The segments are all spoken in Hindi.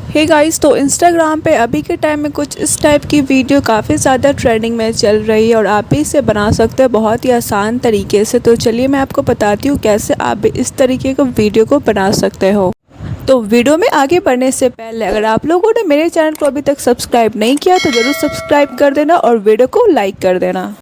हे गाइस, तो इंस्टाग्राम पे अभी के टाइम में कुछ इस टाइप की वीडियो काफ़ी ज़्यादा ट्रेंडिंग में चल रही है और आप भी इसे बना सकते हो बहुत ही आसान तरीके से। तो चलिए मैं आपको बताती हूँ कैसे आप भी इस तरीके का वीडियो को बना सकते हो। तो वीडियो में आगे बढ़ने से पहले अगर आप लोगों ने मेरे चैनल को अभी तक सब्सक्राइब नहीं किया तो ज़रूर सब्सक्राइब कर देना और वीडियो को लाइक कर देना।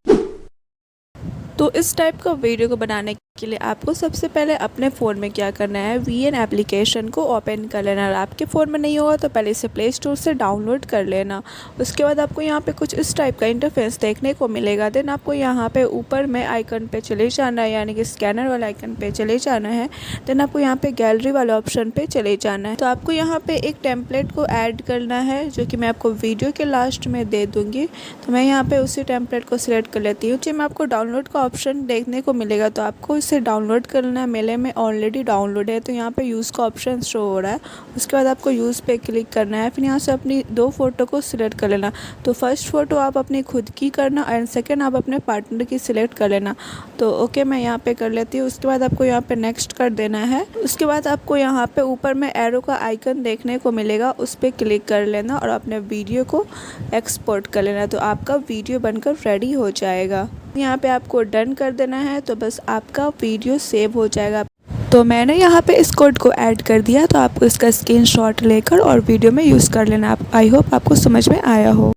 तो इस टाइप का वीडियो को बनाने के लिए आपको सबसे पहले अपने फ़ोन में क्या करना है, वीएन एप्लीकेशन को ओपन कर लेना। और आपके फ़ोन में नहीं होगा तो पहले इसे प्ले स्टोर से डाउनलोड कर लेना। उसके बाद आपको यहाँ पे कुछ इस टाइप का इंटरफेस देखने को मिलेगा। देन आपको यहाँ पे ऊपर में आइकन पे चले जाना है, यानी कि स्कैनर वाले आइकन पे चले जाना है। देन आपको यहाँ पे गैलरी वाले ऑप्शन पे चले जाना है। तो आपको यहाँ पे एक टेम्पलेट को ऐड करना है जो कि मैं आपको वीडियो के लास्ट में दे दूँगी। तो मैं यहाँ पे उसी टेम्पलेट को सिलेक्ट कर लेती हूँ। मैं आपको डाउनलोड का ऑप्शन देखने को मिलेगा तो आपको इसे डाउनलोड करना है। मेरे में ऑलरेडी डाउनलोड है तो यहाँ पे यूज़ का ऑप्शन शो हो रहा है। उसके बाद आपको यूज़ पे क्लिक करना है। फिर यहाँ से अपनी 2 फ़ोटो को सिलेक्ट कर लेना। तो फर्स्ट फ़ोटो आप अपनी खुद की करना एंड सेकेंड आप अपने पार्टनर की सिलेक्ट कर लेना। तो ओके, मैं यहाँ पे कर लेती हूँ। उसके बाद आपको यहाँ पे नेक्स्ट कर देना है। उसके बाद आपको यहाँ पे ऊपर में एरो का आइकन देखने को मिलेगा, उस पर क्लिक कर लेना और अपने वीडियो को एक्सपोर्ट कर लेना। तो आपका वीडियो बनकर रेडी हो जाएगा। यहाँ पे आपको डन कर देना है तो बस आपका वीडियो सेव हो जाएगा। तो मैंने यहाँ पे इस कोड को ऐड कर दिया, तो आपको इसका स्क्रीनशॉट लेकर और वीडियो में यूज़ कर लेना। आई होप आपको समझ में आया हो।